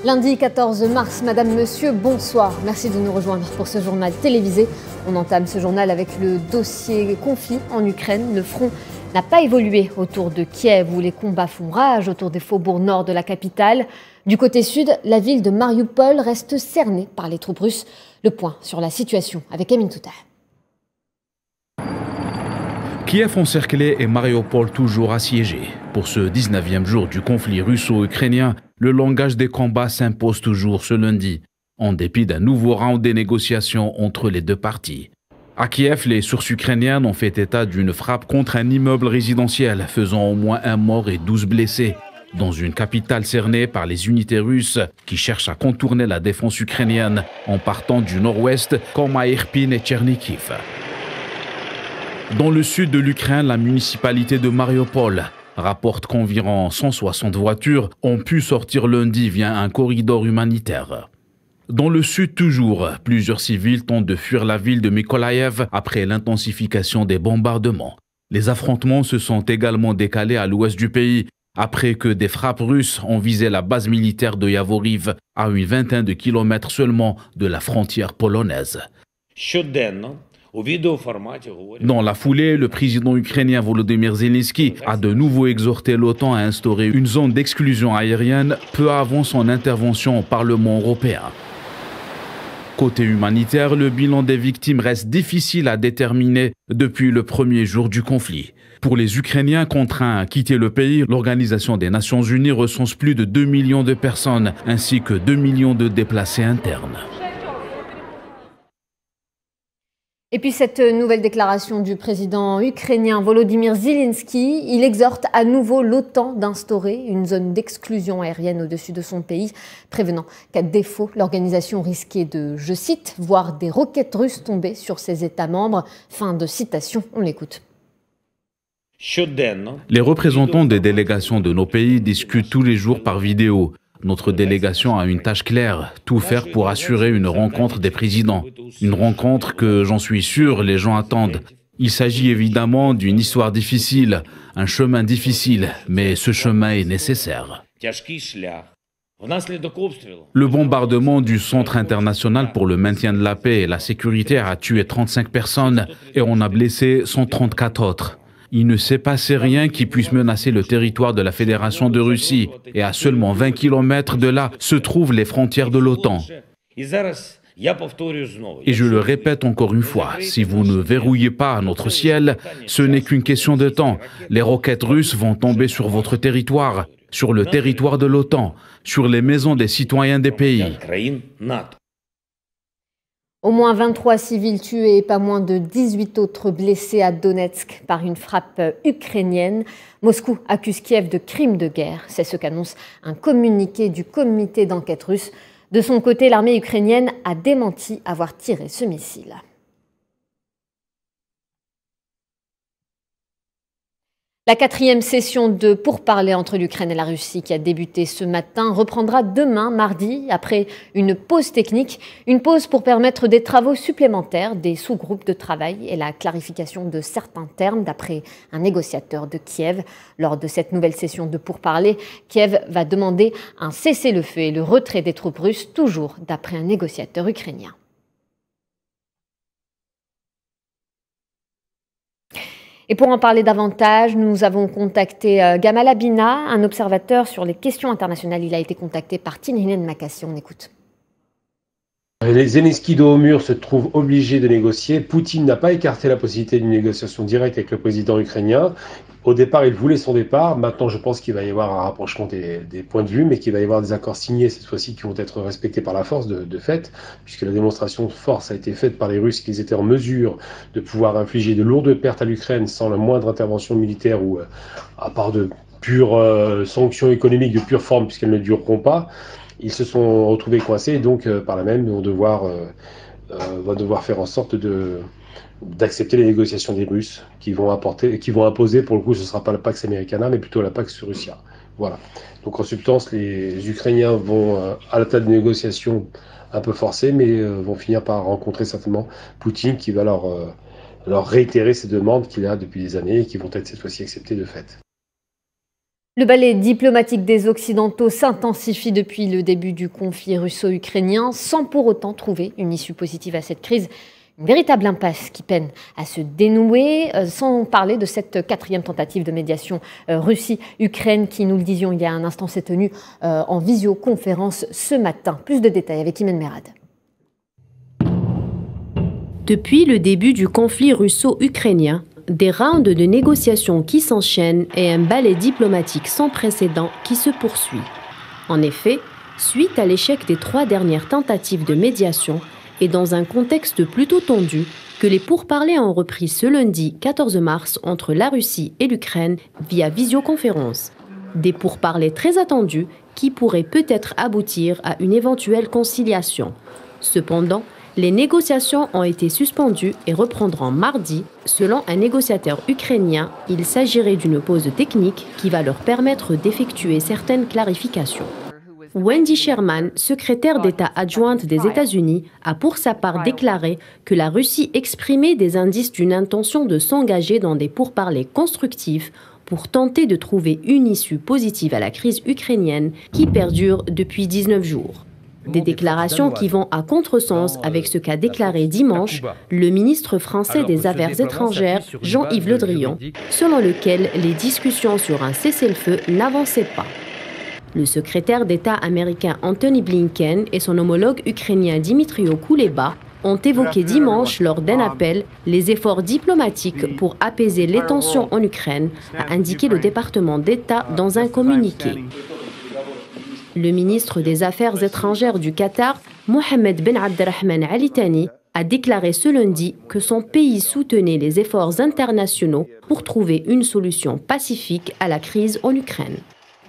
Lundi 14 mars, Madame, Monsieur, bonsoir. Merci de nous rejoindre pour ce journal télévisé. On entame ce journal avec le dossier conflit en Ukraine. Le front n'a pas évolué autour de Kiev où les combats font rage autour des faubourgs nord de la capitale. Du côté sud, la ville de Mariupol reste cernée par les troupes russes. Le point sur la situation avec Amine Touta. Kiev encerclé et Mariupol toujours assiégé. Pour ce 19e jour du conflit russo-ukrainien, le langage des combats s'impose toujours ce lundi, en dépit d'un nouveau round des négociations entre les deux parties. À Kiev, les sources ukrainiennes ont fait état d'une frappe contre un immeuble résidentiel, faisant au moins un mort et 12 blessés, dans une capitale cernée par les unités russes qui cherchent à contourner la défense ukrainienne en partant du nord-ouest comme à Irpin et Tchernikiv. Dans le sud de l'Ukraine, la municipalité de Mariupol rapporte qu'environ 160 voitures ont pu sortir lundi via un corridor humanitaire. Dans le sud toujours, plusieurs civils tentent de fuir la ville de Mykolaïev après l'intensification des bombardements. Les affrontements se sont également décalés à l'ouest du pays après que des frappes russes ont visé la base militaire de Yavoriv à une vingtaine de kilomètres seulement de la frontière polonaise. Dans la foulée, le président ukrainien Volodymyr Zelensky a de nouveau exhorté l'OTAN à instaurer une zone d'exclusion aérienne peu avant son intervention au Parlement européen. Côté humanitaire, le bilan des victimes reste difficile à déterminer depuis le premier jour du conflit. Pour les Ukrainiens contraints à quitter le pays, l'Organisation des Nations Unies recense plus de 2 millions de personnes ainsi que 2 millions de déplacés internes. Et puis cette nouvelle déclaration du président ukrainien Volodymyr Zelensky, il exhorte à nouveau l'OTAN d'instaurer une zone d'exclusion aérienne au-dessus de son pays, prévenant qu'à défaut, l'organisation risquait de, je cite, voir des roquettes russes tomber sur ses États membres. Fin de citation, on l'écoute. Les représentants des délégations de nos pays discutent tous les jours par vidéo. Notre délégation a une tâche claire, tout faire pour assurer une rencontre des présidents. Une rencontre que, j'en suis sûr, les gens attendent. Il s'agit évidemment d'une histoire difficile, un chemin difficile, mais ce chemin est nécessaire. Le bombardement du Centre international pour le maintien de la paix et la sécurité a tué 35 personnes et on a blessé 134 autres. Il ne s'est passé rien qui puisse menacer le territoire de la Fédération de Russie. Et à seulement 20 km de là se trouvent les frontières de l'OTAN. Et je le répète encore une fois, si vous ne verrouillez pas notre ciel, ce n'est qu'une question de temps. Les roquettes russes vont tomber sur votre territoire, sur le territoire de l'OTAN, sur les maisons des citoyens des pays. Au moins 23 civils tués et pas moins de 18 autres blessés à Donetsk par une frappe ukrainienne. Moscou accuse Kiev de crimes de guerre. C'est ce qu'annonce un communiqué du comité d'enquête russe. De son côté, l'armée ukrainienne a démenti avoir tiré ce missile. La 4e session de pourparlers entre l'Ukraine et la Russie qui a débuté ce matin reprendra demain, mardi, après une pause technique. Une pause pour permettre des travaux supplémentaires, des sous-groupes de travail et la clarification de certains termes d'après un négociateur de Kiev. Lors de cette nouvelle session de pourparlers, Kiev va demander un cessez-le-feu et le retrait des troupes russes, toujours d'après un négociateur ukrainien. Et pour en parler davantage, nous avons contacté Gamal Abina, un observateur sur les questions internationales. Il a été contacté par Tinhinen Makassi. On écoute. Zelensky dos au mur se trouve obligé de négocier. Poutine n'a pas écarté la possibilité d'une négociation directe avec le président ukrainien. Au départ, il voulait son départ. Maintenant, je pense qu'il va y avoir un rapprochement des points de vue, mais qu'il va y avoir des accords signés cette fois-ci qui vont être respectés par la force de fait, puisque la démonstration de force a été faite par les Russes qu'ils étaient en mesure de pouvoir infliger de lourdes pertes à l'Ukraine sans la moindre intervention militaire ou à part de pures sanctions économiques de pure forme, puisqu'elles ne dureront pas. Ils se sont retrouvés coincés et donc par là même vont devoir faire en sorte d'accepter les négociations des Russes qui vont imposer, pour le coup ce ne sera pas la Pax Americana mais plutôt la Pax Russia. Voilà. Donc en substance les Ukrainiens vont à la table de négociations un peu forcées mais vont finir par rencontrer certainement Poutine qui va leur réitérer ces demandes qu'il a depuis des années et qui vont être cette fois-ci acceptées de fait. Le balai diplomatique des Occidentaux s'intensifie depuis le début du conflit russo-ukrainien sans pour autant trouver une issue positive à cette crise. Une véritable impasse qui peine à se dénouer, sans parler de cette quatrième tentative de médiation Russie-Ukraine qui, nous le disions il y a un instant, s'est tenue en visioconférence ce matin. Plus de détails avec Imen Merad. Depuis le début du conflit russo-ukrainien, des rounds de négociations qui s'enchaînent et un balai diplomatique sans précédent qui se poursuit. En effet, suite à l'échec des 3 dernières tentatives de médiation et dans un contexte plutôt tendu, que les pourparlers ont repris ce lundi 14 mars entre la Russie et l'Ukraine via visioconférence. Des pourparlers très attendus qui pourraient peut-être aboutir à une éventuelle conciliation. Cependant, les négociations ont été suspendues et reprendront mardi. Selon un négociateur ukrainien, il s'agirait d'une pause technique qui va leur permettre d'effectuer certaines clarifications. Wendy Sherman, secrétaire d'État adjointe des États-Unis, a pour sa part déclaré que la Russie exprimait des indices d'une intention de s'engager dans des pourparlers constructifs pour tenter de trouver une issue positive à la crise ukrainienne qui perdure depuis 19 jours. Des déclarations qui vont à contresens avec ce qu'a déclaré dimanche le ministre français des Affaires étrangères, Jean-Yves Le Drian, selon lequel les discussions sur un cessez-le-feu n'avançaient pas. Le secrétaire d'État américain Antony Blinken et son homologue ukrainien Dmytro Kuleba ont évoqué dimanche lors d'un appel les efforts diplomatiques pour apaiser les tensions en Ukraine, a indiqué le département d'État dans un communiqué. Le ministre des Affaires étrangères du Qatar, Mohammed Ben Abdelrahman Al Thani, a déclaré ce lundi que son pays soutenait les efforts internationaux pour trouver une solution pacifique à la crise en Ukraine.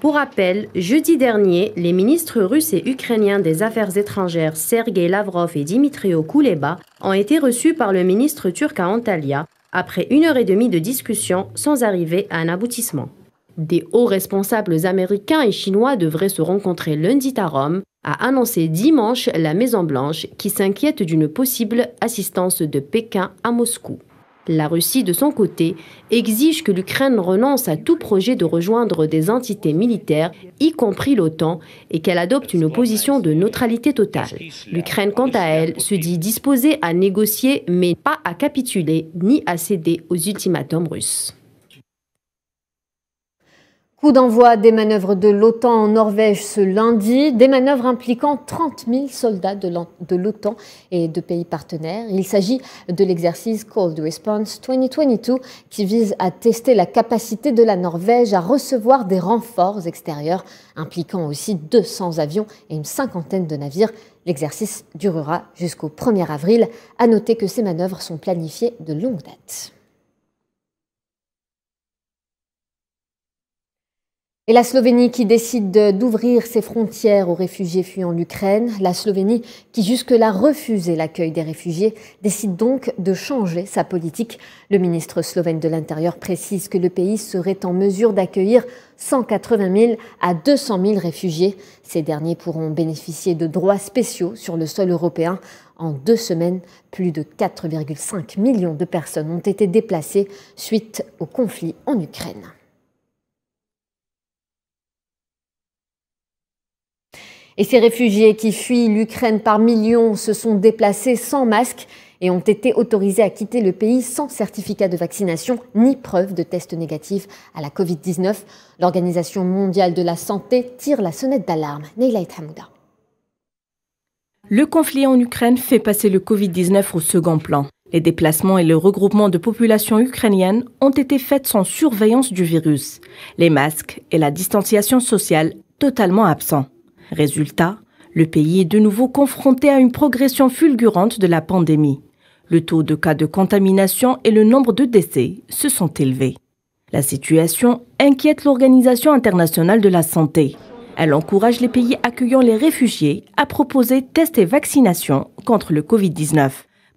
Pour rappel, jeudi dernier, les ministres russes et ukrainiens des Affaires étrangères Sergei Lavrov et Dmytro Kuleba ont été reçus par le ministre turc à Antalya après 1h30 de discussion sans arriver à un aboutissement. Des hauts responsables américains et chinois devraient se rencontrer lundi à Rome, a annoncé dimanche la Maison-Blanche qui s'inquiète d'une possible assistance de Pékin à Moscou. La Russie, de son côté, exige que l'Ukraine renonce à tout projet de rejoindre des entités militaires, y compris l'OTAN, et qu'elle adopte une position de neutralité totale. L'Ukraine, quant à elle, se dit disposée à négocier, mais pas à capituler ni à céder aux ultimatums russes. Coup d'envoi des manœuvres de l'OTAN en Norvège ce lundi, des manœuvres impliquant 30 000 soldats de l'OTAN et de pays partenaires. Il s'agit de l'exercice Cold Response 2022 qui vise à tester la capacité de la Norvège à recevoir des renforts extérieurs, impliquant aussi 200 avions et une cinquantaine de navires. L'exercice durera jusqu'au 1er avril. À noter que ces manœuvres sont planifiées de longue date. Et la Slovénie qui décide d'ouvrir ses frontières aux réfugiés fuyant l'Ukraine. La Slovénie qui jusque-là refusait l'accueil des réfugiés décide donc de changer sa politique. Le ministre slovène de l'Intérieur précise que le pays serait en mesure d'accueillir 180 000 à 200 000 réfugiés. Ces derniers pourront bénéficier de droits spéciaux sur le sol européen. En 2 semaines, plus de 4,5 millions de personnes ont été déplacées suite au conflit en Ukraine. Et ces réfugiés qui fuient l'Ukraine par millions se sont déplacés sans masque et ont été autorisés à quitter le pays sans certificat de vaccination ni preuve de test négatif à la Covid-19. L'Organisation mondiale de la santé tire la sonnette d'alarme. Neyla Hamouda. Le conflit en Ukraine fait passer le Covid-19 au second plan. Les déplacements et le regroupement de populations ukrainiennes ont été faits sans surveillance du virus. Les masques et la distanciation sociale totalement absents. Résultat, le pays est de nouveau confronté à une progression fulgurante de la pandémie. Le taux de cas de contamination et le nombre de décès se sont élevés. La situation inquiète l'Organisation internationale de la santé. Elle encourage les pays accueillant les réfugiés à proposer tests et vaccinations contre le Covid-19.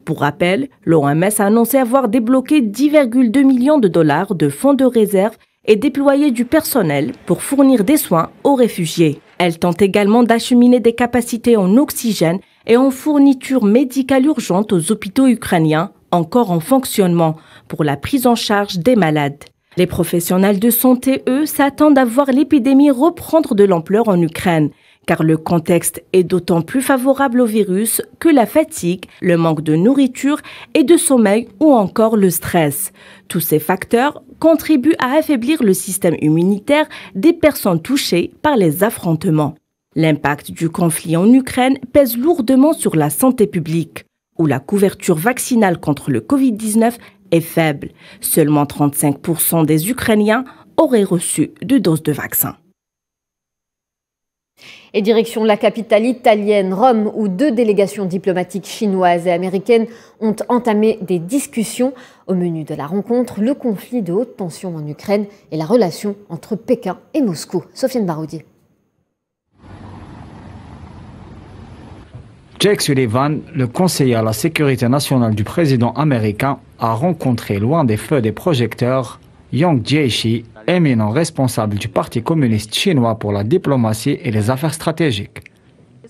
Pour rappel, l'OMS a annoncé avoir débloqué 10,2 millions de dollars de fonds de réserve et déployé du personnel pour fournir des soins aux réfugiés. Elle tente également d'acheminer des capacités en oxygène et en fourniture médicale urgente aux hôpitaux ukrainiens encore en fonctionnement pour la prise en charge des malades. Les professionnels de santé, eux, s'attendent à voir l'épidémie reprendre de l'ampleur en Ukraine, car le contexte est d'autant plus favorable au virus que la fatigue, le manque de nourriture et de sommeil ou encore le stress. Tous ces facteurs contribuent à affaiblir le système immunitaire des personnes touchées par les affrontements. L'impact du conflit en Ukraine pèse lourdement sur la santé publique, où la couverture vaccinale contre le Covid-19 est faible. Seulement 35% des Ukrainiens auraient reçu 2 doses de vaccin. Et direction la capitale italienne, Rome, où 2 délégations diplomatiques chinoises et américaines ont entamé des discussions. Au menu de la rencontre, le conflit de haute tension en Ukraine et la relation entre Pékin et Moscou. Sofiane Baroudier. Jake Sullivan, le conseiller à la sécurité nationale du président américain, a rencontré loin des feux des projecteurs Yang Jiechi, éminent responsable du Parti communiste chinois pour la diplomatie et les affaires stratégiques.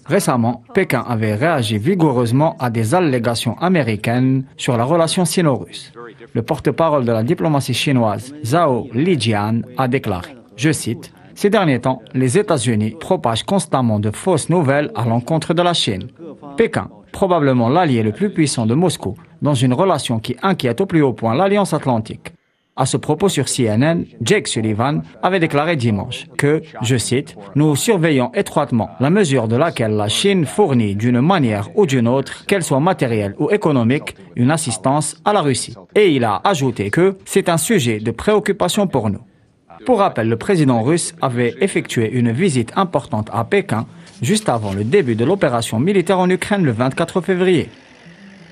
Récemment, Pékin avait réagi vigoureusement à des allégations américaines sur la relation sino-russe. Le porte-parole de la diplomatie chinoise, Zhao Lijian, a déclaré, je cite, « Ces derniers temps, les États-Unis propagent constamment de fausses nouvelles à l'encontre de la Chine. Pékin, probablement l'allié le plus puissant de Moscou, dans une relation qui inquiète au plus haut point l'Alliance Atlantique. » À ce propos sur CNN, Jake Sullivan avait déclaré dimanche que, je cite, « Nous surveillons étroitement la mesure de laquelle la Chine fournit d'une manière ou d'une autre, qu'elle soit matérielle ou économique, une assistance à la Russie. » Et il a ajouté que c'est un sujet de préoccupation pour nous. Pour rappel, le président russe avait effectué une visite importante à Pékin juste avant le début de l'opération militaire en Ukraine le 24 février.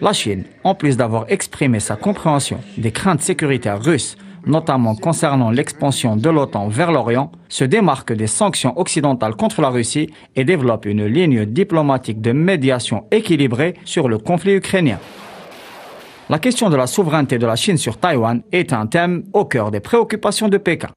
La Chine, en plus d'avoir exprimé sa compréhension des craintes sécuritaires russes, notamment concernant l'expansion de l'OTAN vers l'Orient, se démarque des sanctions occidentales contre la Russie et développe une ligne diplomatique de médiation équilibrée sur le conflit ukrainien. La question de la souveraineté de la Chine sur Taïwan est un thème au cœur des préoccupations de Pékin.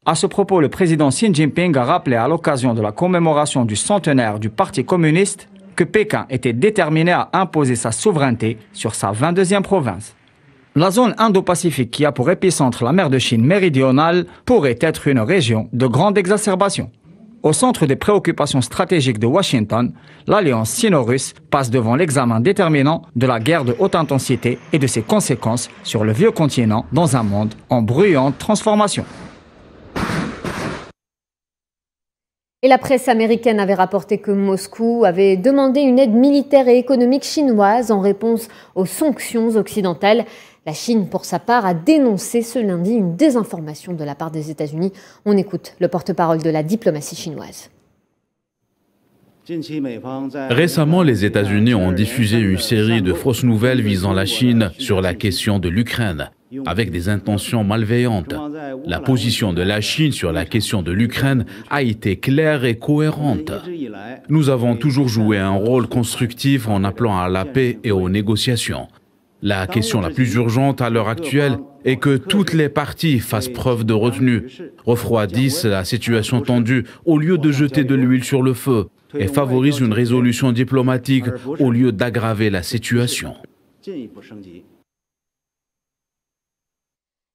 À ce propos, le président Xi Jinping a rappelé à l'occasion de la commémoration du centenaire du Parti communiste que Pékin était déterminé à imposer sa souveraineté sur sa 22e province. La zone Indo-Pacifique qui a pour épicentre la mer de Chine méridionale pourrait être une région de grande exacerbation. Au centre des préoccupations stratégiques de Washington, l'alliance sino-russe passe devant l'examen déterminant de la guerre de haute intensité et de ses conséquences sur le vieux continent dans un monde en bruyante transformation. Et la presse américaine avait rapporté que Moscou avait demandé une aide militaire et économique chinoise en réponse aux sanctions occidentales. La Chine, pour sa part, a dénoncé ce lundi une désinformation de la part des États-Unis. On écoute le porte-parole de la diplomatie chinoise. Récemment, les États-Unis ont diffusé une série de fausses nouvelles visant la Chine sur la question de l'Ukraine, avec des intentions malveillantes. La position de la Chine sur la question de l'Ukraine a été claire et cohérente. Nous avons toujours joué un rôle constructif en appelant à la paix et aux négociations. La question la plus urgente à l'heure actuelle est que toutes les parties fassent preuve de retenue, refroidissent la situation tendue au lieu de jeter de l'huile sur le feu et favorisent une résolution diplomatique au lieu d'aggraver la situation.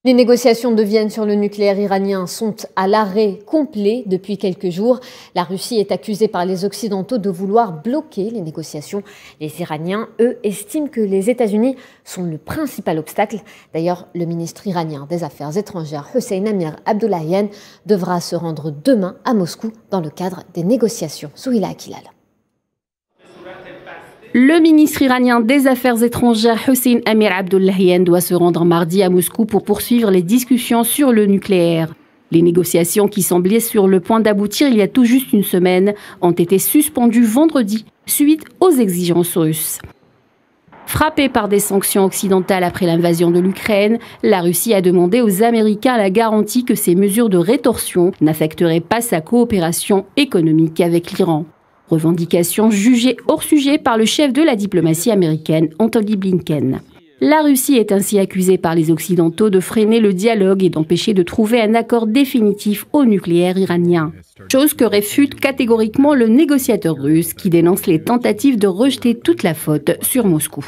Les négociations de Vienne sur le nucléaire iranien sont à l'arrêt complet depuis quelques jours. La Russie est accusée par les Occidentaux de vouloir bloquer les négociations. Les Iraniens, eux, estiment que les États-Unis sont le principal obstacle. D'ailleurs, le ministre iranien des Affaires étrangères, Hossein Amir Abdollahian, devra se rendre demain à Moscou dans le cadre des négociations. Souhila Akilal. Le ministre iranien des Affaires étrangères Hossein Amir Abdollahian doit se rendre mardi à Moscou pour poursuivre les discussions sur le nucléaire. Les négociations qui semblaient sur le point d'aboutir il y a tout juste une semaine ont été suspendues vendredi suite aux exigences russes. Frappée par des sanctions occidentales après l'invasion de l'Ukraine, la Russie a demandé aux Américains la garantie que ces mesures de rétorsion n'affecteraient pas sa coopération économique avec l'Iran. Revendication jugée hors sujet par le chef de la diplomatie américaine, Antony Blinken. La Russie est ainsi accusée par les Occidentaux de freiner le dialogue et d'empêcher de trouver un accord définitif au nucléaire iranien. Chose que réfute catégoriquement le négociateur russe qui dénonce les tentatives de rejeter toute la faute sur Moscou.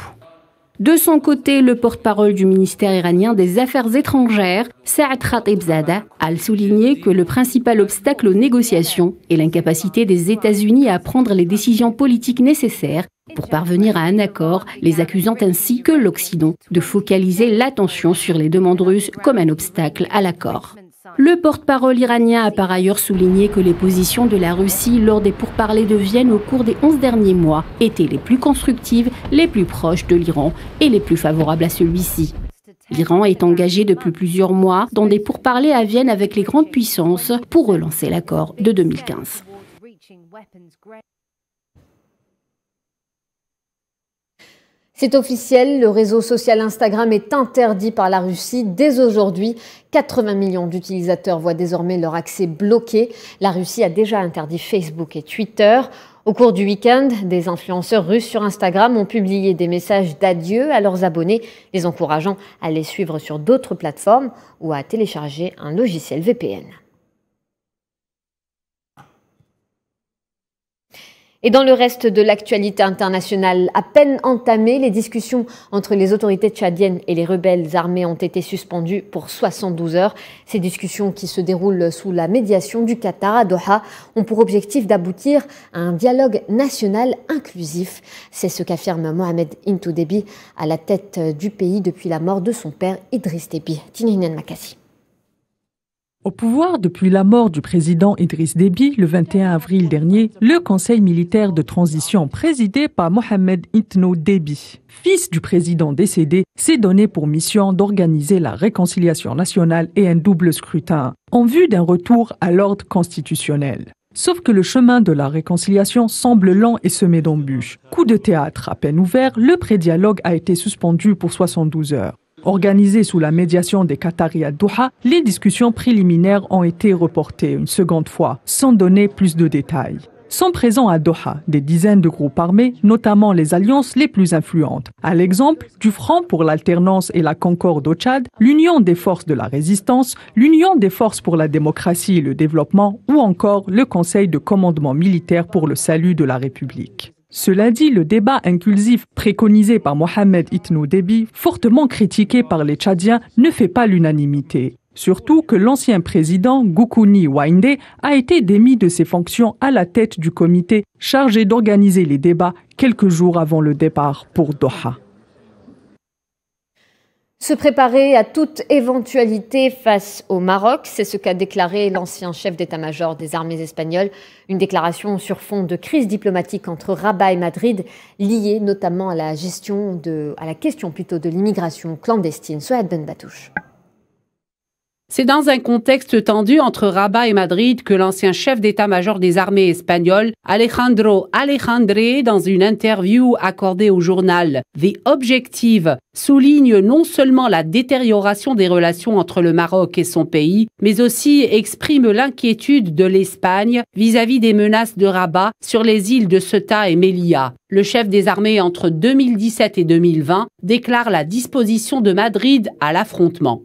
De son côté, le porte-parole du ministère iranien des Affaires étrangères, Saad Khatibzadeh, a souligné que le principal obstacle aux négociations est l'incapacité des États-Unis à prendre les décisions politiques nécessaires pour parvenir à un accord, les accusant ainsi que l'Occident de focaliser l'attention sur les demandes russes comme un obstacle à l'accord. Le porte-parole iranien a par ailleurs souligné que les positions de la Russie lors des pourparlers de Vienne au cours des 11 derniers mois étaient les plus constructives, les plus proches de l'Iran et les plus favorables à celui-ci. L'Iran est engagé depuis plusieurs mois dans des pourparlers à Vienne avec les grandes puissances pour relancer l'accord de 2015. C'est officiel, le réseau social Instagram est interdit par la Russie dès aujourd'hui. 80 millions d'utilisateurs voient désormais leur accès bloqué. La Russie a déjà interdit Facebook et Twitter. Au cours du week-end, des influenceurs russes sur Instagram ont publié des messages d'adieu à leurs abonnés, les encourageant à les suivre sur d'autres plateformes ou à télécharger un logiciel VPN. Et dans le reste de l'actualité internationale, à peine entamée, les discussions entre les autorités tchadiennes et les rebelles armés ont été suspendues pour 72 heures. Ces discussions, qui se déroulent sous la médiation du Qatar à Doha, ont pour objectif d'aboutir à un dialogue national inclusif. C'est ce qu'affirme Mohamed Intou Déby à la tête du pays depuis la mort de son père Idriss Déby. Tinine Makassi. Au pouvoir depuis la mort du président Idriss Déby le 21 avril dernier, le conseil militaire de transition présidé par Mohamed Itno Déby, fils du président décédé, s'est donné pour mission d'organiser la réconciliation nationale et un double scrutin, en vue d'un retour à l'ordre constitutionnel. Sauf que le chemin de la réconciliation semble lent et semé d'embûches. Coup de théâtre à peine ouvert, le pré-dialogue a été suspendu pour 72 heures. Organisées sous la médiation des Qataris à Doha, les discussions préliminaires ont été reportées une seconde fois, sans donner plus de détails. Sont présents à Doha des dizaines de groupes armés, notamment les alliances les plus influentes. À l'exemple du Front pour l'alternance et la concorde au Tchad, l'Union des forces de la résistance, l'Union des forces pour la démocratie et le développement, ou encore le Conseil de commandement militaire pour le salut de la République. Cela dit, le débat inclusif préconisé par Mohamed Itno Déby, fortement critiqué par les Tchadiens, ne fait pas l'unanimité. Surtout que l'ancien président Goukouni Ouaïndé a été démis de ses fonctions à la tête du comité chargé d'organiser les débats quelques jours avant le départ pour Doha. Se préparer à toute éventualité face au Maroc, c'est ce qu'a déclaré l'ancien chef d'état-major des armées espagnoles. Une déclaration sur fond de crise diplomatique entre Rabat et Madrid, liée notamment à la question de l'immigration clandestine. Souad Ben Batouche. C'est dans un contexte tendu entre Rabat et Madrid que l'ancien chef d'état-major des armées espagnoles, Alejandro Alejandre, dans une interview accordée au journal The Objective, souligne non seulement la détérioration des relations entre le Maroc et son pays, mais aussi exprime l'inquiétude de l'Espagne vis-à-vis des menaces de Rabat sur les îles de Ceuta et Melilla. Le chef des armées entre 2017 et 2020 déclare la disposition de Madrid à l'affrontement.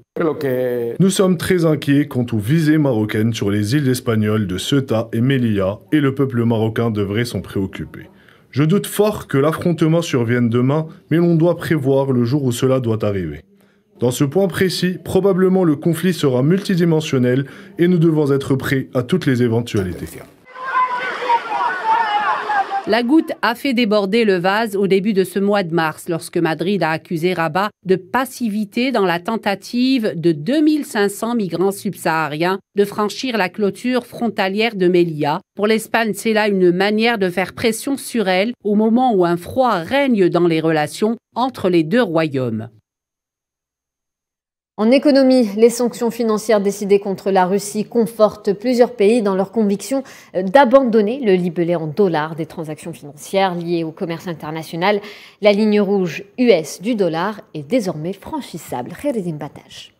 Nous sommes très inquiets quant aux visées marocaines sur les îles espagnoles de Ceuta et Melilla et le peuple marocain devrait s'en préoccuper. Je doute fort que l'affrontement survienne demain, mais l'on doit prévoir le jour où cela doit arriver. Dans ce point précis, probablement le conflit sera multidimensionnel et nous devons être prêts à toutes les éventualités. La goutte a fait déborder le vase au début de ce mois de mars, lorsque Madrid a accusé Rabat de passivité dans la tentative de 2500 migrants subsahariens de franchir la clôture frontalière de Melilla. Pour l'Espagne, c'est là une manière de faire pression sur elle au moment où un froid règne dans les relations entre les deux royaumes. En économie, les sanctions financières décidées contre la Russie confortent plusieurs pays dans leur conviction d'abandonner le libellé en dollars des transactions financières liées au commerce international. La ligne rouge US du dollar est désormais franchissable. Khaireddine Bataj.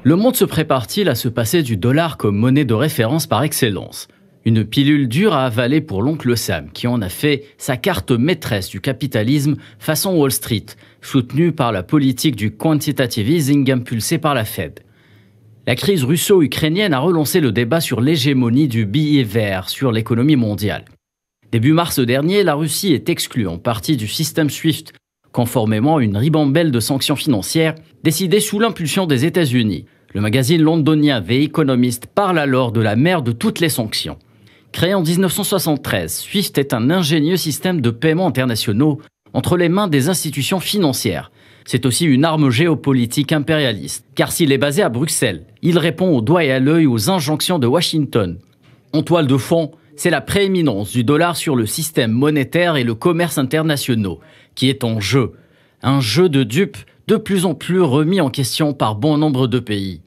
Le monde se prépare-t-il à se passer du dollar comme monnaie de référence par excellence ? Une pilule dure à avaler pour l'oncle Sam, qui en a fait sa carte maîtresse du capitalisme façon Wall Street, soutenue par la politique du quantitative easing impulsée par la Fed. La crise russo-ukrainienne a relancé le débat sur l'hégémonie du billet vert sur l'économie mondiale. Début mars dernier, la Russie est exclue en partie du système SWIFT, conformément à une ribambelle de sanctions financières décidées sous l'impulsion des États-Unis. Le magazine londonien The Economist parle alors de la mère de toutes les sanctions. Créé en 1973, SWIFT est un ingénieux système de paiement internationaux entre les mains des institutions financières. C'est aussi une arme géopolitique impérialiste, car s'il est basé à Bruxelles, il répond au doigt et à l'œil aux injonctions de Washington. En toile de fond, c'est la prééminence du dollar sur le système monétaire et le commerce internationaux qui est en jeu. Un jeu de dupes de plus en plus remis en question par bon nombre de pays.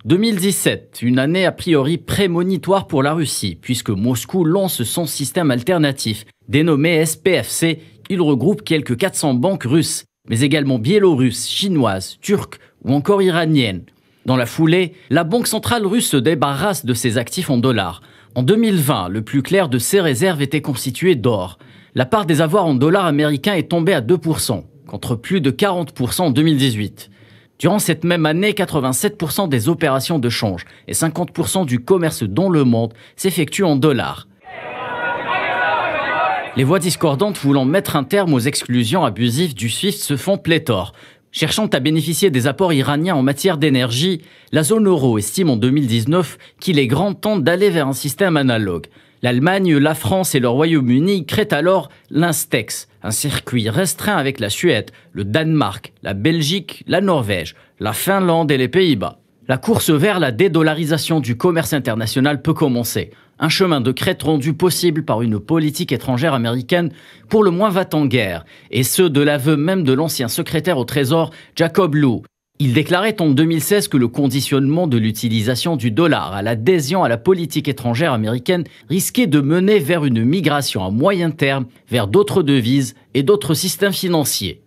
2017, une année a priori prémonitoire pour la Russie, puisque Moscou lance son système alternatif, dénommé SPFC. Il regroupe quelques 400 banques russes, mais également biélorusses, chinoises, turques ou encore iraniennes. Dans la foulée, la Banque centrale russe se débarrasse de ses actifs en dollars. En 2020, le plus clair de ses réserves était constitué d'or. La part des avoirs en dollars américains est tombée à 2%, contre plus de 40% en 2018. Durant cette même année, 87% des opérations de change et 50% du commerce dans le monde s'effectuent en dollars. Les voix discordantes voulant mettre un terme aux exclusions abusives du SWIFT se font pléthore. Cherchant à bénéficier des apports iraniens en matière d'énergie, la zone euro estime en 2019 qu'il est grand temps d'aller vers un système analogue. L'Allemagne, la France et le Royaume-Uni créent alors l'Instex, un circuit restreint avec la Suède, le Danemark, la Belgique, la Norvège, la Finlande et les Pays-Bas. La course vers la dédollarisation du commerce international peut commencer. Un chemin de crête rendu possible par une politique étrangère américaine pour le moins va-t-en-guerre, et ce de l'aveu même de l'ancien secrétaire au Trésor Jacob Lew. Il déclarait en 2016 que le conditionnement de l'utilisation du dollar à l'adhésion à la politique étrangère américaine risquait de mener vers une migration à moyen terme vers d'autres devises et d'autres systèmes financiers.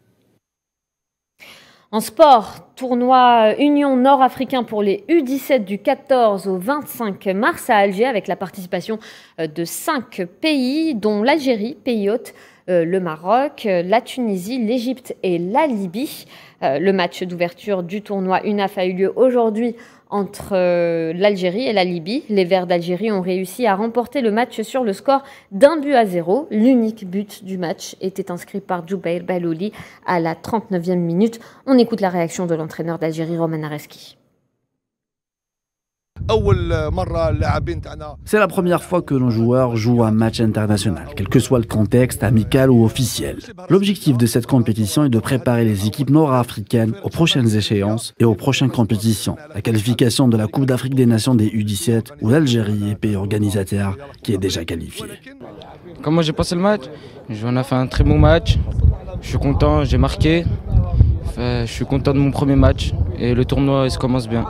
En sport, tournoi Union nord-africain pour les U17 du 14 au 25 mars à Alger avec la participation de 5 pays dont l'Algérie, pays hôte, le Maroc, la Tunisie, l'Égypte et la Libye. Le match d'ouverture du tournoi UNAF a eu lieu aujourd'hui entre l'Algérie et la Libye. Les Verts d'Algérie ont réussi à remporter le match sur le score d'1-0. L'unique but du match était inscrit par Djoubair Balouli à la 39e minute. On écoute la réaction de l'entraîneur d'Algérie, Roman Areski. C'est la première fois que nos joueurs jouent un match international, quel que soit le contexte, amical ou officiel. L'objectif de cette compétition est de préparer les équipes nord-africaines aux prochaines échéances et aux prochaines compétitions. La qualification de la Coupe d'Afrique des Nations des U17, où l'Algérie est pays organisateur qui est déjà qualifié. Comment j'ai passé le match? On a fait un très bon match. Je suis content, j'ai marqué. Je suis content de mon premier match et le tournoi se commence bien.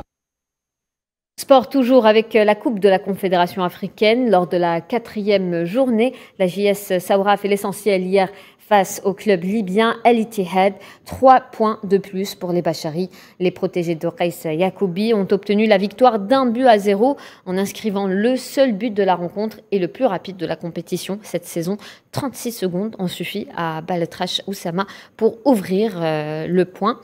Sport toujours avec la Coupe de la Confédération africaine. Lors de la 4e journée, la JS Saoura a fait l'essentiel hier face au club libyen Al Ittihad. 3 points de plus pour les Bacharis. Les protégés de Qays Yacoubi ont obtenu la victoire d'1-0 en inscrivant le seul but de la rencontre et le plus rapide de la compétition cette saison. 36 secondes ont suffi à Balatrash Oussama pour ouvrir le point.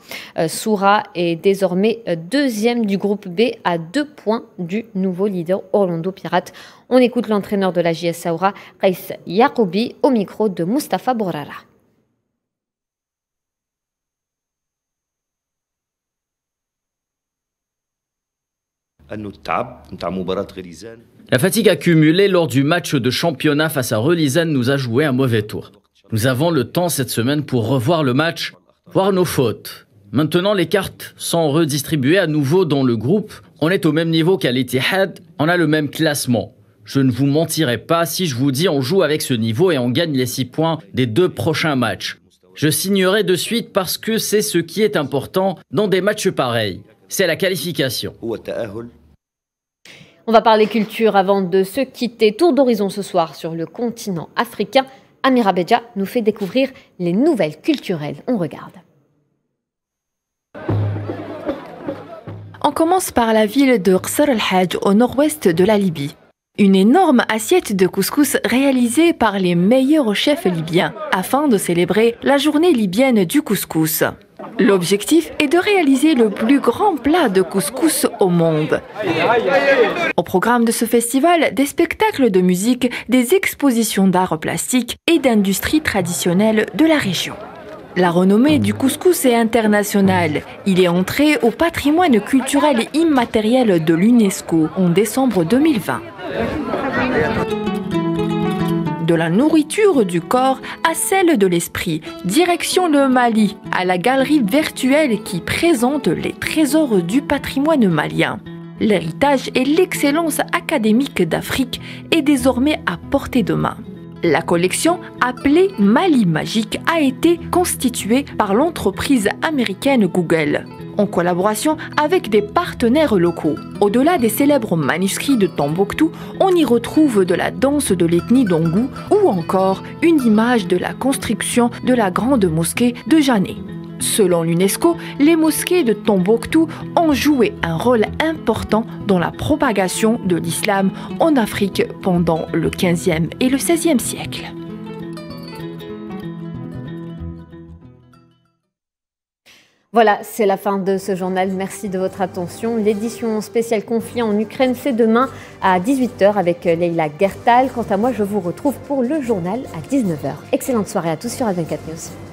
Soura est désormais deuxième du groupe B à 2 points du nouveau leader Orlando Pirates. On écoute l'entraîneur de la JS Saoura, Qays Yacoubi, au micro de Mustapha Bourara. La fatigue accumulée lors du match de championnat face à Relizane nous a joué un mauvais tour. Nous avons le temps cette semaine pour revoir le match, voir nos fautes. Maintenant, les cartes sont redistribuées à nouveau dans le groupe. On est au même niveau qu'à l'Ittihad, on a le même classement. Je ne vous mentirai pas si je vous dis on joue avec ce niveau et on gagne les 6 points des 2 prochains matchs. Je signerai de suite parce que c'est ce qui est important dans des matchs pareils. C'est la qualification. On va parler culture avant de se quitter. Tour d'horizon ce soir sur le continent africain. Amira Beja nous fait découvrir les nouvelles culturelles. On regarde. On commence par la ville de Qsr el-Hadj au nord-ouest de la Libye. Une énorme assiette de couscous réalisée par les meilleurs chefs libyens afin de célébrer la journée libyenne du couscous. L'objectif est de réaliser le plus grand plat de couscous au monde. Au programme de ce festival, des spectacles de musique, des expositions d'art plastique et d'industrie traditionnelle de la région. La renommée du couscous est internationale. Il est entré au patrimoine culturel immatériel de l'UNESCO en décembre 2020. De la nourriture du corps à celle de l'esprit, direction le Mali, à la galerie virtuelle qui présente les trésors du patrimoine malien. L'héritage et l'excellence académique d'Afrique est désormais à portée de main. La collection, appelée Mali Magique, a été constituée par l'entreprise américaine Google, en collaboration avec des partenaires locaux. Au-delà des célèbres manuscrits de Tombouctou, on y retrouve de la danse de l'ethnie Dongou ou encore une image de la construction de la grande mosquée de Jané. Selon l'UNESCO, les mosquées de Tombouctou ont joué un rôle important dans la propagation de l'islam en Afrique pendant le 15e et le 16e siècle. Voilà, c'est la fin de ce journal. Merci de votre attention. L'édition spéciale conflit en Ukraine, c'est demain à 18h avec Leïla Gertal. Quant à moi, je vous retrouve pour le journal à 19h. Excellente soirée à tous sur A24 News.